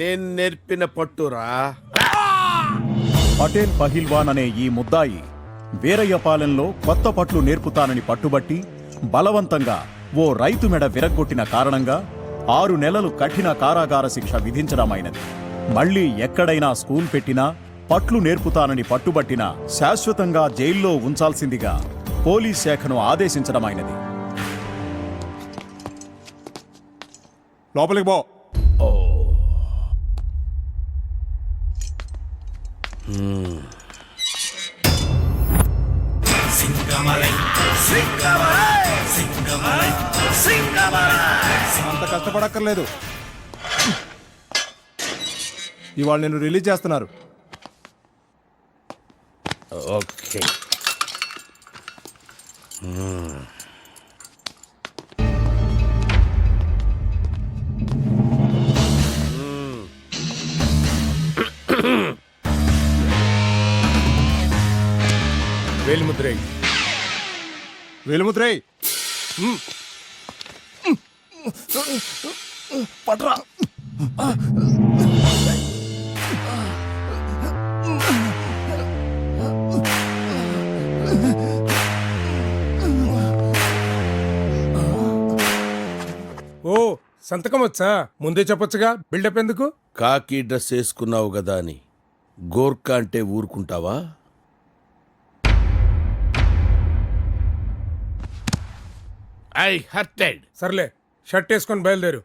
నేను నేర్పిన పట్టురా. పటేల్ పహిల్వాన్ అనే ఈ ముద్దాయి వీరయ్యపాలెంలో కొత్త పట్లు నేర్పుతానని పట్టుబట్టి బలవంతంగా ఓ రైతు మెడ విరగ్గొట్టిన కారణంగా 6 నెలలు కఠిన కారాగార శిక్ష విధించడమైనది. మళ్లీ ఎక్కడైనా స్కూల్ పెట్టినా పట్లు నేర్పుతానని పట్టుబట్టినా శాశ్వతంగా జైల్లో ఉంచాల్సిందిగా పోలీస్ శాఖను ఆదేశించడమైనది. లోపలికి పో. అంత కష్టపడక్కర్లేదు. ఇవాళ నేను రిలీజ్ చేస్తున్నారు. ఓకే. వేలిముద్రై వేలిముద్రై పట్రా. ఓ సంతకం వచ్చా? ముందే చెప్పొచ్చుగా, బిల్డప్ ఎందుకు? కాకి డ్రెస్ వేసుకున్నావు కదా అని గోర్ఖా అంటే ఊరుకుంటావా? I hurted. సర్లే, షర్ట్ వేసుకొని బయలుదేరు.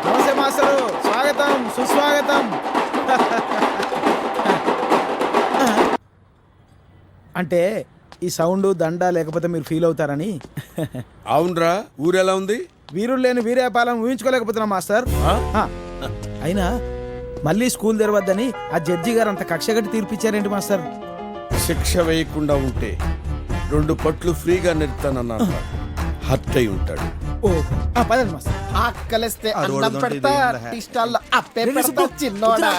నమస్తే మాస్టరు, స్వాగతం సుస్వాగతం. అంటే ఈ సౌండ్ దండ లేకపోతే మీరు ఫీల్ అవుతారని. అవునరా, ఊరెలా ఉంది? వీరుడు లేని వీరేపాలెం ఊహించుకోలేకపోతున్నా మాస్టర్. అయినా మళ్ళీ స్కూల్ తెరవద్దని ఆ జడ్జి గారు అంత కక్షగట్టి తీర్పిచ్చారేంటి మాస్టర్? శిక్ష వేయకుండా ఉంటే 2 పట్లు ఫ్రీగా నెడతానన్నా హర్ట్ అయి ఉంటాడు. ఓ పదండి మాస్టర్. ఆకలిస్తే అన్నం పెడతా, టిస్టాల్లో అప్పే పెడతా చిన్నోడా.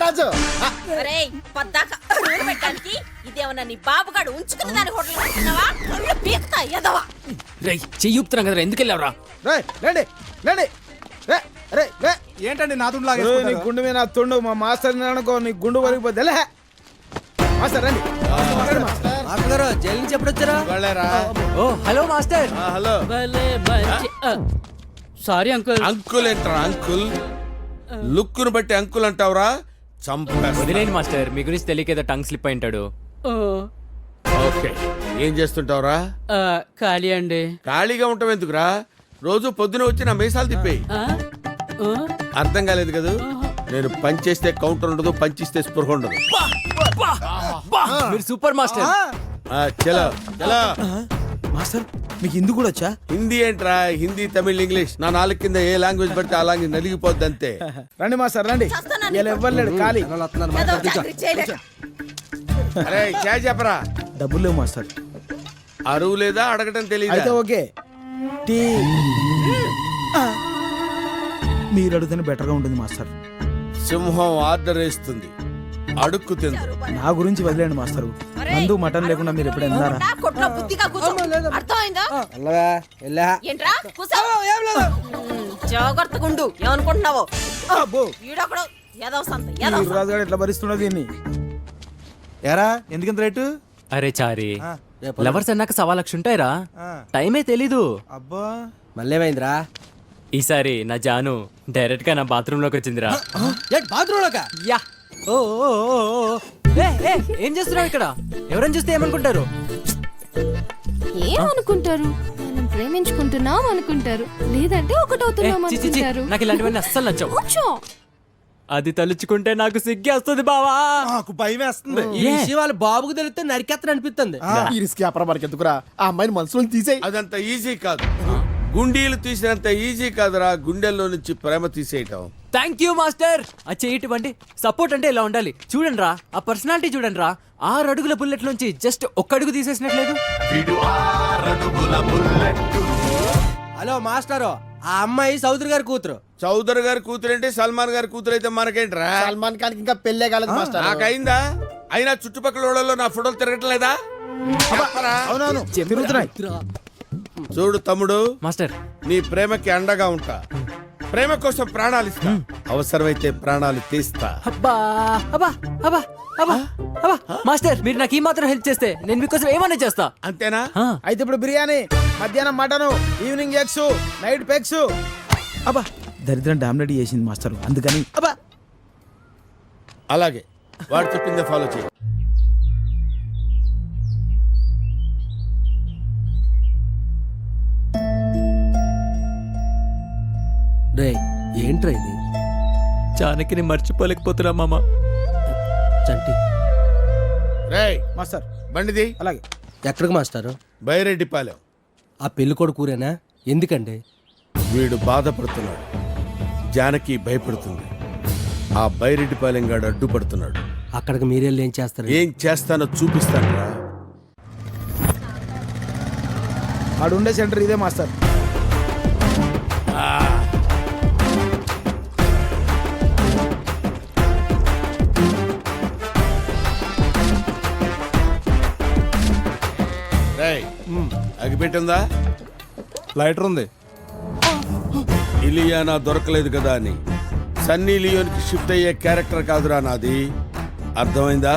రాజు ఒరేయ్, పద్దాక రూల్ పెట్టడానికి ఇదేమన్నా నీ బాబుగాడు ఉంచుకున్న దాని హోటల్ కట్టుకున్నావా? కళ్ళు పీకుతా ఎదవా. రేయ్, చెయ్యుపుతున్నాం కదా, ఎందుకు వెళ్ళావురా? రండి రండి. ఏంటండి నా తుండు నీ గుండు మీద నా తుండు. మా మాస్టర్ అనుకో, నీ గుండు వరిగిపోతే మాస్టర్ రండి. జైలు నుంచి ఎప్పుడు వచ్చారా? ఓ hello master. Hello. Sorry uncle. Uncle ఏంట్రా అంకుల్? లుక్కును బట్టి అంకుల్ అంటావురా? వదిలేండి మాస్టర్, మీ గురించి తెలియకేదో టంగ్ స్లిప్ అయి ఉంటాడు. ఓకే, ఏం చేస్తుంటావురా? ఖాళీ అండి. ఖాళీగా ఉంటావు ఎందుకురా? రోజు పొద్దున వచ్చి నా మీసాలు తిప్పేయి. అర్థం కాలేదు కదా? నేను పనిచేస్తే కౌంటర్ ఉండదు, పనిచేస్తే స్పృహ ఉండదు. మీరు సూపర్ మాస్టర్. చలో చలో. మాస్టర్ మీకు హిందీ కూడా వచ్చా? హిందీ ఏంట్రా? హిందీ, తమిళ్, ఇంగ్లీష్ నా నాలుగు కింద ఏ లాంగ్వేజ్ పడితే ఆ లాంగ్వేజ్ నలిగిపోద్ది అంతే. రండి మాస్టర్ రండి. ఇలా ఇవ్వలేడు ఖాళీ. ఏదో చాకరీ చేయలేక. అరే క్యా చెప్పరా? డబ్బులు లేవు మాస్టర్. అరువు లేదా అడగటం అయితే తెలియదు. ఓకే, టీ మీరు అడిగితేనే బెటర్గా ఉంటుంది మాస్టర్. సింహం ఆర్డర్ వేస్తుంది, అడుక్కు తింది. నా గురించి వదిలేండి మాస్టర్. మందు మటన్ లేకుండా మీరు ఎప్పుడు వెళ్ళారా? నా కొట్లో బుద్ధిగా కూర్చో. అర్థమైందా? ఏంట్రా కూసో. జాగ్రత్తగా ఉండు. ఏమనుకుంటున్నావో? ఈడొకడు ఏదో సంత ఏదో రాజు గారు ఎట్లా భరిస్తున్నది దీన్ని? ఎరా ఎందుకంత రేటు? అరే చారీ, లవర్స్ అన్నాక 1,00,000 ఉంటాయిరా. టైమే తెలీదు. అబ్బా మళ్ళేమైందిరా? ఈసారి నా జాను డైరెక్ట్ గా నా బాత్రూమ్ లోకి వచ్చిందిరా. బాత్రూమ్ లోకా? యా. ఓ ఓ, ఓ, ఓ. ఏం చేస్తున్నావు ఇక్కడ? ఎవరైనా చూస్తే ఏమనుకుంటారు? ఏమనుకుంటారు? మనం ప్రేమించుకుంటున్నాం అనుకుంటారు, లేదంటే ఒకటవుతున్నాం అనుకుంటారు. నాకు ఇలాంటివన్నీ అస్సలు నచ్చవు. కూర్చో. అది తలుచుకుంటే నాకు సిగ్గేస్తుంది బావా. నాకు భయం వేస్తుంది. ఈ విషయం వాళ్ళ బాబుకు తెలిస్తే నరికెత్తని అనిపిస్తుంది. ఈ రిస్క్ వ్యాపారం మనకి ఎందుకురా? ఆ అమ్మాయిని మనసులో తీసేయి. అదంత ఈజీ కాదు. గుండీలు తీసినంత ఈజీ కాదురా గుండెల్లో నుంచి ప్రేమ తీసేయటం. Thank you master. ఆ చేయటువంటి సపోర్ట్ అంటే ఇలా ఉండాలి. చూడండి రా, ఆ పర్సనాలిటీ చూడండి రా. 6 అడుగుల బుల్లెట్ నుంచి జస్ట్ 1 అడుగు తీసేసినట్లేదు. హలో మాస్టరు, ఆ అమ్మాయి సౌదరి గారి కూతురు. చౌదరి గారి కూతురేంటి సల్మాన్ గారి కూతురు అయితే మనకేంట్రా? సల్మాన్ ఖాన్ ఇంకా పెళ్ళే కాలేదు మాస్టర్. నాకైందా? అయినా చుట్టుపక్కల ఊళ్ళలో నా ఫోటోలు తిరగట్లేదా? చెప్పరా? అవునవును తిరుగుతున్నాయి. చూడు తమ్ముడు, మాస్టర్ నీ ప్రేమకి అండగా ఉంటా. ప్రేమ కోసం ప్రాణాలు ఇస్తా, అవసరమైతే ప్రాణాలు తీస్తా. అబ్బా అబ్బా అబ్బా అబ్బా అబ్బా మాస్టర్ మీరు నాకు ఈ మాత్రం హెల్ప్ చేస్తే నేను మీకోసం ఏమన్నా చేస్తా. అంతేనా? ఆ, అయితే ఇప్పుడు బిర్యానీ, మధ్యాహ్నం mutton, evening eggs, night pegs. అబ్బా దరిద్రం డామినేట్ చేసింది మాస్టర్, అందుకని అబ్బా. అలాగే వాడు చెప్పిందే ఫాలో చేయి. రే ఏంట్రా ఇది? జానకిని మర్చిపోలేకపోతున్నా మామ. చంటి రేయ్ మాస్టర్ బండిది. అలాగే. ఎక్కడికి మాస్టారు? బైరెడ్డిపాలెం. ఆ పెళ్లి కొడుకురేనా? ఎందుకండి? వీడు బాధపడుతున్నాడు, జానకి భయపడుతుంది. ఆ బైరెడ్డిపాలెం గాడు అడ్డుపడుతున్నాడు. అక్కడికి మీరెళ్ళి ఏం చేస్తారు? ఏం చేస్తానో చూపిస్తానురా. ఆడుండే సెంటర్ ఇదే మాస్టర్. రేయ్ అగిపెట్టిందా? లైటర్ ఉంది. ఇలియానా దొరకలేదు కదా అని సన్నీ లియోన్కి షిఫ్ట్ అయ్యే క్యారెక్టర్ కాదురా నాది. అర్థమైందా?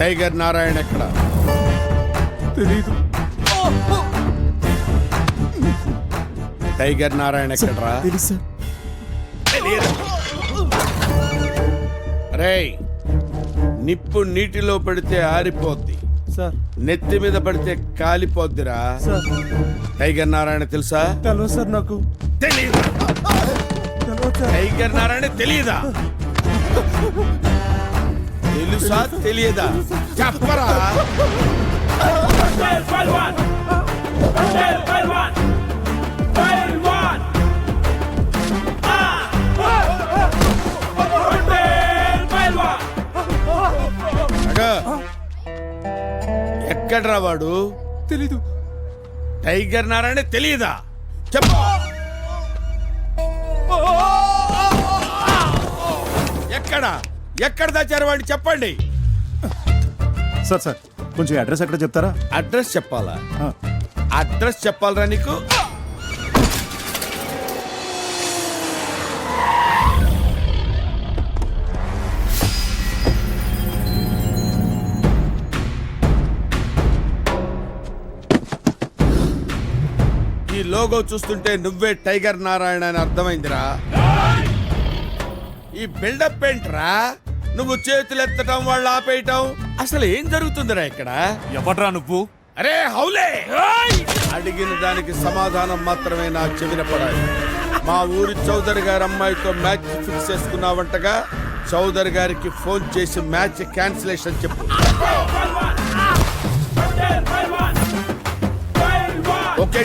టైగర్ నారాయణ ఎక్కడ? తెలీదు. టైగర్ నారాయణ ఎక్కడరా? తెలుసు. రేయ్ నిప్పు నీటిలో పడితే ఆరిపోద్ది, సార్ నెత్తి మీద పడితే కాలిపోద్దిరా. సార్ టైగర్ నారాయణ తెలుసా? తెలవదు సార్ నాకు. తెలీదు. తెలవదు సార్. టైగర్ నారాయణ తెలియదా? తెలుసా తెలియదా? చెప్పరా. ఎక్కడ్రా వాడు? తెలీదు. టైగర్ నారాయణ తెలియదా? చెప్పు. ఎక్కడ ఎక్కడ దాచారు వాడిని చెప్పండి. సార్ సార్ కొంచెం అడ్రస్ ఎక్కడ చెప్తారా? అడ్రస్ చెప్పాలా? ఆ. అడ్రస్ చెప్పాలరా నీకు? ఈ లోగో చూస్తుంటే నువ్వే టైగర్ నారాయణ అని అర్థమైందిరా. ఈ బిల్డప్ ఏంట్రా? నువ్వు చేతులు ఎత్తటం, వాళ్ళు ఆపేయటం, అసలు ఏం జరుగుతుందిరా ఇక్కడ? ఎవడ్రా నువ్వు? అరే హౌలే, అడిగిన దానికి సమాధానం మాత్రమే నా చెవిన పడాలి. మా ఊరి చౌదరి గారి అమ్మాయితో మ్యాచ్ ఫిక్స్ చేసుకున్నావంటగా. చౌదరి గారికి ఫోన్ చేసి మ్యాచ్ క్యాన్సిలేషన్ చెప్పు. ఓకే.